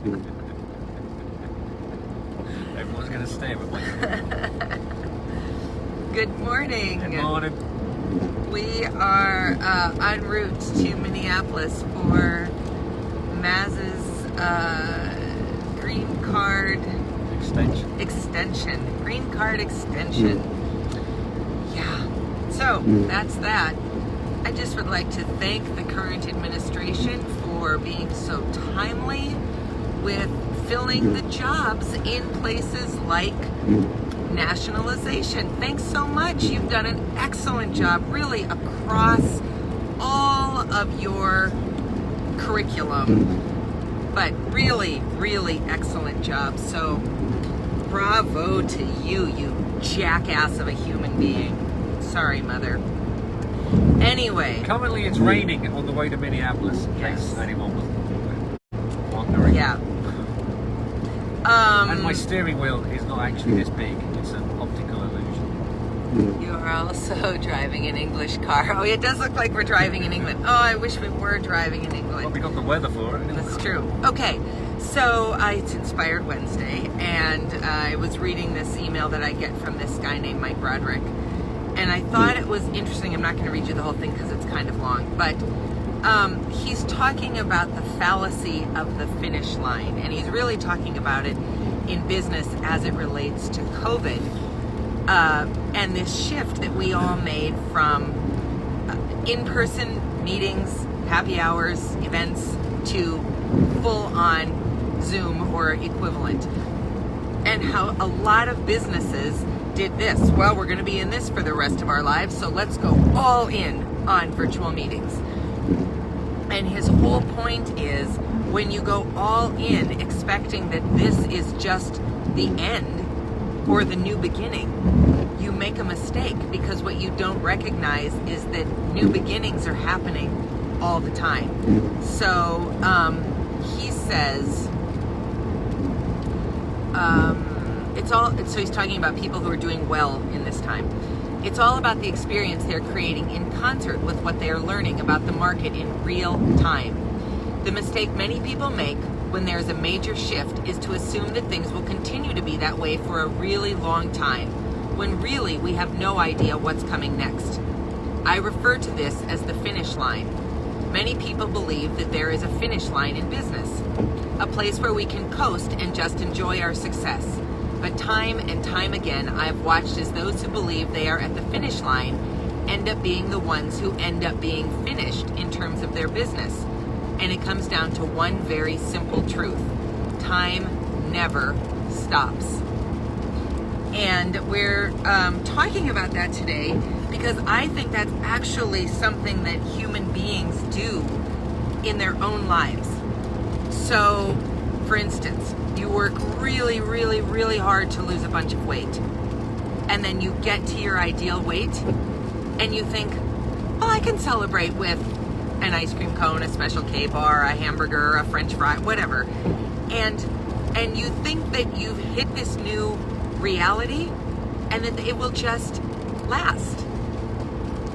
Everyone's going to stay with me. Good morning. Good morning. We are en route to Minneapolis for Maz's green card extension. Green card extension. Yeah. So that's that. I just would like to thank the current administration for being so timely with filling the jobs in places like nationalization. Thanks so much. You've done an excellent job, really, across all of your curriculum. But really, really excellent job. So bravo to you, you jackass of a human being. Sorry, Mother. Anyway. Currently it's raining on the way to Minneapolis, in case anyone was wondering. Yeah. And my steering wheel is not actually this big. It's an optical illusion. You are also driving an English car. Oh, it does look like we're driving in England. Oh, I wish we were driving in England. Well, we got the weather for it. That's true. Okay, so it's Inspired Wednesday, and I was reading this email that I get from this guy named Mike Roderick, and I thought it was interesting. I'm not going to read you the whole thing because it's kind of long, but he's talking about the fallacy of the finish line, and he's really talking about it in business as it relates to COVID, and this shift that we all made from in-person meetings, happy hours, events, to full-on Zoom or equivalent, and how a lot of businesses did this. Well, we're going to be in this for the rest of our lives, so let's go all in on virtual meetings. And his whole point is, when you go all in expecting that this is just the end or the new beginning, you make a mistake, because what you don't recognize is that new beginnings are happening all the time. So he says, so he's talking about people who are doing well in this time. It's all about the experience they're creating in concert with what they are learning about the market in real time. The mistake many people make when there's a major shift is to assume that things will continue to be that way for a really long time, when really we have no idea what's coming next. I refer to this as the finish line. Many people believe that there is a finish line in business, a place where we can coast and just enjoy our success. But time and time again, I've watched as those who believe they are at the finish line end up being the ones who end up being finished in terms of their business. And it comes down to one very simple truth. Time never stops. And we're talking about that today because I think that's actually something that human beings do in their own lives. So, for instance, you work really, really, really hard to lose a bunch of weight. And then you get to your ideal weight and you think, well, I can celebrate with an ice cream cone, a Special K bar, a hamburger, a French fry, whatever. And you think that you've hit this new reality and that it will just last.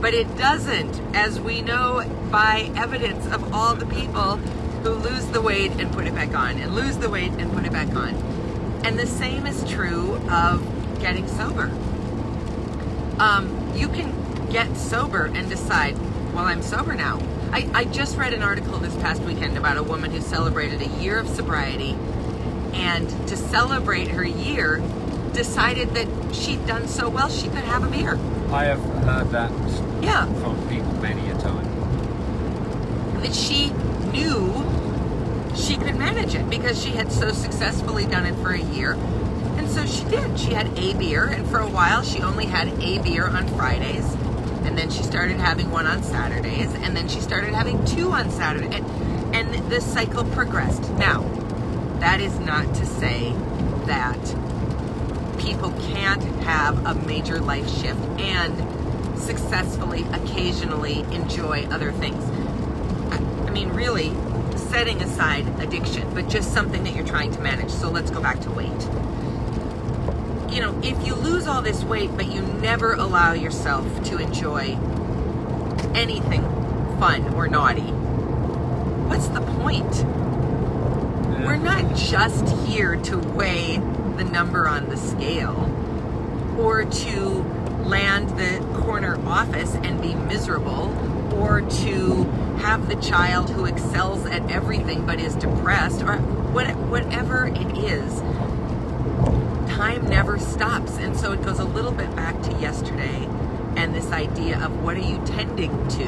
But it doesn't, as we know by evidence of all the people who lose the weight and put it back on, and lose the weight and put it back on. And the same is true of getting sober. You can get sober and decide, well, I'm sober now. I just read an article this past weekend about a woman who celebrated a year of sobriety, and to celebrate her year, decided that she'd done so well she could have a beer. I have heard that from people many a time. That she knew she could manage it because she had so successfully done it for a year. And so she did. She had a beer, and for a while she only had a beer on Fridays, and then she started having one on Saturdays, and then she started having two on Saturday, and the cycle progressed. Now, that is not to say that people can't have a major life shift and successfully, occasionally enjoy other things. I mean, really, setting aside addiction, but just something that you're trying to manage. So let's go back to weight. You know, if you lose all this weight, but you never allow yourself to enjoy anything fun or naughty, what's the point? Yeah. We're not just here to weigh the number on the scale or to land the corner office and be miserable, or to have the child who excels at everything but is depressed, or whatever it is. Time never stops. And so it goes a little bit back to yesterday and this idea of what are you tending to?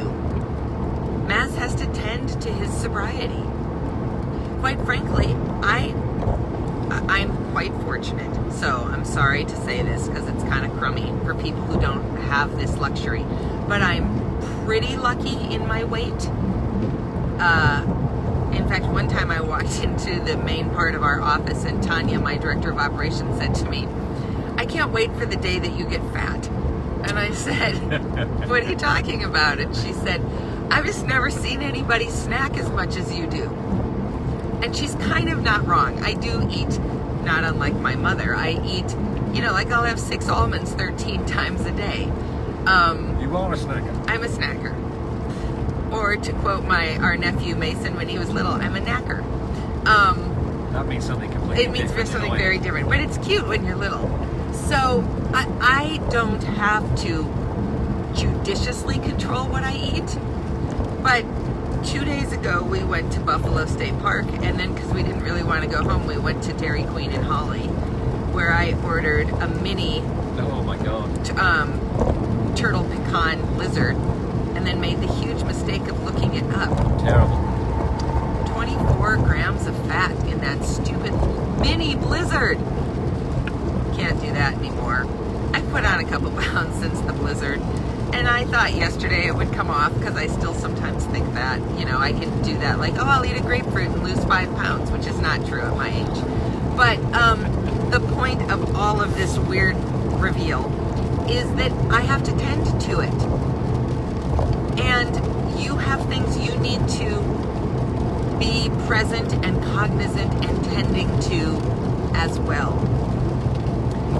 Maz has to tend to his sobriety. Quite frankly, I'm quite fortunate. So I'm sorry to say this because it's kind of crummy for people who don't have this luxury. But I'm pretty lucky in my weight. In fact, one time I walked into the main part of our office and Tanya, my director of operations, said to me, "I can't wait for the day that you get fat." And I said, "What are you talking about?" And she said, "I've just never seen anybody snack as much as you do." And she's kind of not wrong. I do eat, not unlike my mother. I eat, like I'll have 6 almonds 13 times a day. You are a snacker. I'm a snacker. Or to quote our nephew Mason when he was little, I'm a knacker. That means something completely different. It means something very different, but it's cute when you're little. So I don't have to judiciously control what I eat. But 2 days ago, we went to Buffalo State Park, and then because we didn't really want to go home, we went to Dairy Queen in Holly, where I ordered a mini Oh my God. turtle pecan blizzard, and then made the huge mistake of looking it up. Terrible. 24 grams of fat in that stupid mini blizzard. Can't do that anymore. I put on a couple pounds since the blizzard, and I thought yesterday it would come off because I still sometimes think that, I can do that. Like, I'll eat a grapefruit and lose 5 pounds, which is not true at my age. But the point of all of this weird reveal is that I have to tend to it. And you have things you need to be present and cognizant and tending to as well.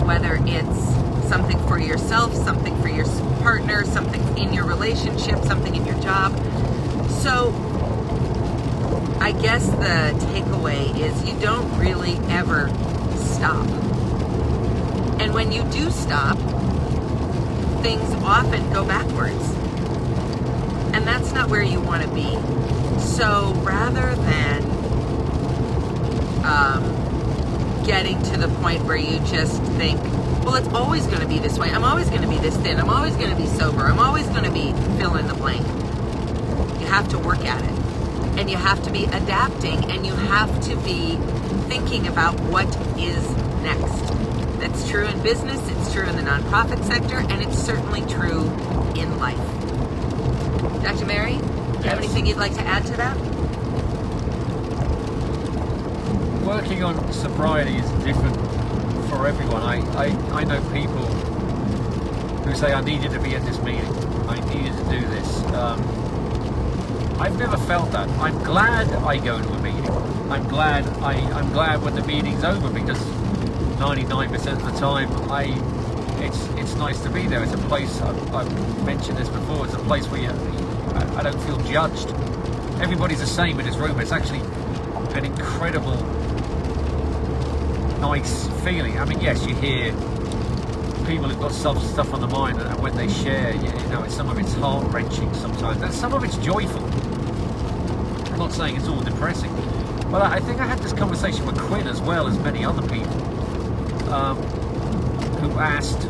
Whether it's something for yourself, something for your partner, something in your relationship, something in your job. So I guess the takeaway is you don't really ever stop. And when you do stop, things often go backwards. And that's not where you want to be. So rather than getting to the point where you just think, well, it's always going to be this way. I'm always going to be this thin. I'm always going to be sober. I'm always going to be fill in the blank. You have to work at it. And you have to be adapting, and you have to be thinking about what is next. That's true in business, it's true in the nonprofit sector, and it's certainly true in life. Dr. Mary, do you have anything you'd like to add to that? Working on sobriety is different for everyone. I know people who say, I needed to be at this meeting. I needed to do this. I've never felt that. I'm glad I go to a meeting. I'm glad when the meeting's over, because 99% of the time it's nice to be there. It's a place, I've mentioned this before, it's a place where I don't feel judged. Everybody's the same in this room. It's actually an incredible, nice feeling. I mean, yes, you hear people who've got some stuff on the mind, and when they share, some of it's heart-wrenching sometimes, and some of it's joyful. I'm not saying it's all depressing, but I think I had this conversation with Quinn as well as many other people who asked,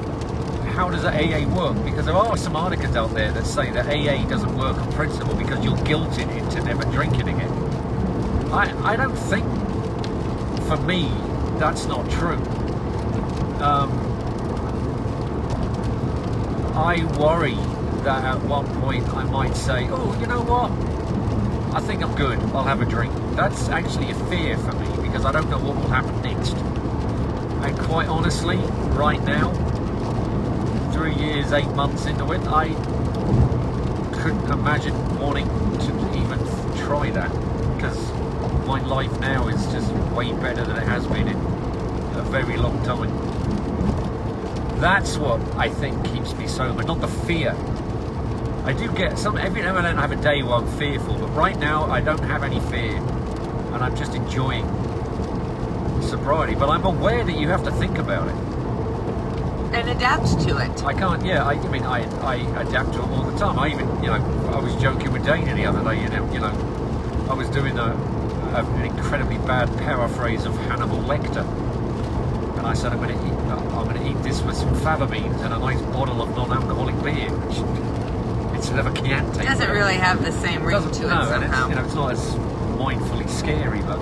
how does AA work? Because there are some articles out there that say that AA doesn't work on principle because you're guilted into never drinking again. I don't think, for me, that's not true. I worry that at one point I might say, oh, you know what? I think I'm good. I'll have a drink. That's actually a fear for me because I don't know what will happen next. And quite honestly, right now, 3 years, 8 months into it, I couldn't imagine wanting to even try that, because my life now is just way better than it has been in a very long time. That's what I think keeps me sober, not the fear. I do get every now and then I have a day where I'm fearful, but right now I don't have any fear, and I'm just enjoying sobriety, but I'm aware that you have to think about it. And adapt to it. I can't, I adapt to it all the time. I even, I was joking with Dana the other day, I was doing an incredibly bad paraphrase of Hannibal Lecter. And I said, I'm going to eat this with some fava beans and a nice bottle of non-alcoholic beer, instead of a Chianti. It doesn't really have the same ring to it somehow. And it's not as mindfully scary, but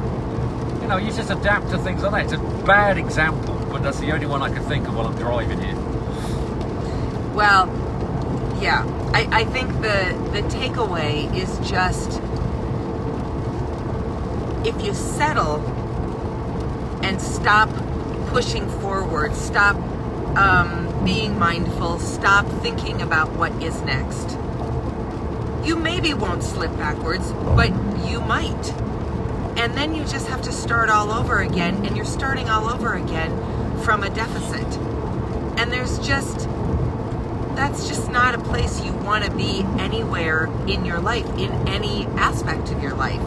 you just adapt to things like that. It's a bad example, but that's the only one I can think of while I'm driving here. Well, yeah, I think the takeaway is just, if you settle and stop pushing forward, stop being mindful, stop thinking about what is next, you maybe won't slip backwards, but you might. And then you just have to start all over again, and you're starting all over again from a deficit. And that's just not a place you want to be anywhere in your life, in any aspect of your life.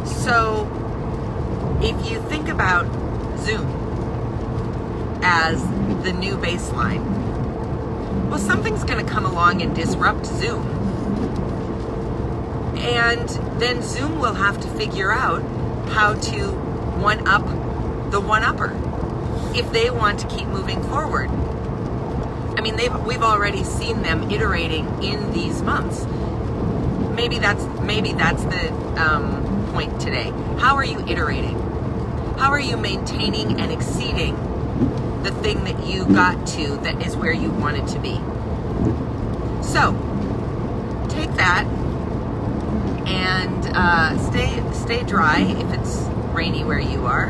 So if you think about Zoom as the new baseline, well, something's going to come along and disrupt Zoom. And then Zoom will have to figure out how to one-up the one-upper if they want to keep moving forward. I mean, we've already seen them iterating in these months. Maybe that's the point today. How are you iterating? How are you maintaining and exceeding the thing that you got to that is where you wanted to be? So take that and stay dry if it's rainy where you are,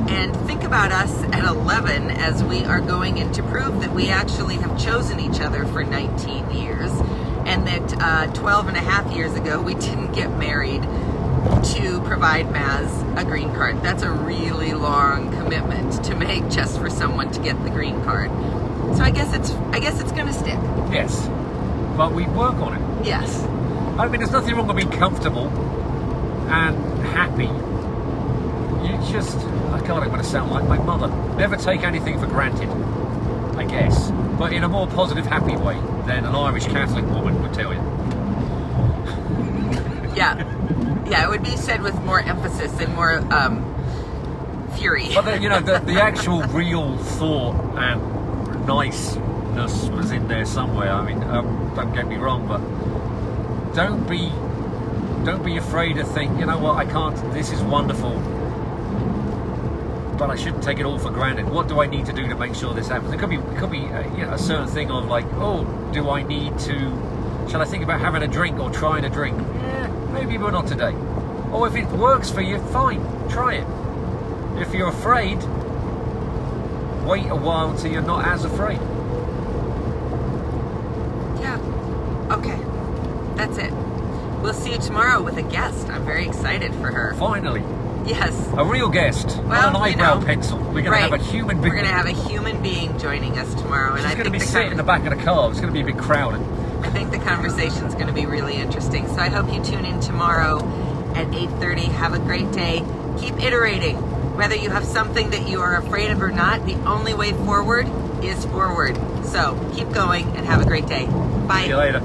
and think about us at 11 as we are going in to prove that we actually have chosen each other for 19 years, and that 12 and a half years ago we didn't get married to provide Maz a green card. That's a really long commitment to make just for someone to get the green card. So I guess it's going to stick. Yes, but we work on it. Yes. I mean, there's nothing wrong with being comfortable and happy. You just, I'm going to sound like my mother. Never take anything for granted, I guess. But in a more positive, happy way than an Irish Catholic woman would tell you. Yeah, it would be said with more emphasis and more fury. But the actual real thought and niceness was in there somewhere. I mean, don't get me wrong, but don't be afraid to think, you know what, I can't, this is wonderful, but I shouldn't take it all for granted. What do I need to do to make sure this happens? It could be a certain thing of like, do I need to, shall I think about having a drink or trying a drink? Maybe, but not today. Or if it works for you, fine, try it. If you're afraid, wait a while until you're not as afraid. Yeah, okay. That's it. We'll see you tomorrow with a guest. I'm very excited for her. Finally. Yes. A real guest. Well, not an eyebrow pencil. We're going to have a human being. We're going to have a human being joining us tomorrow. She's going to be sitting in the back of the car. It's going to be a bit crowded. I think the conversation is going to be really interesting. So I hope you tune in tomorrow at 8:30. Have a great day. Keep iterating. Whether you have something that you are afraid of or not, the only way forward is forward. So keep going and have a great day. Bye. See you later.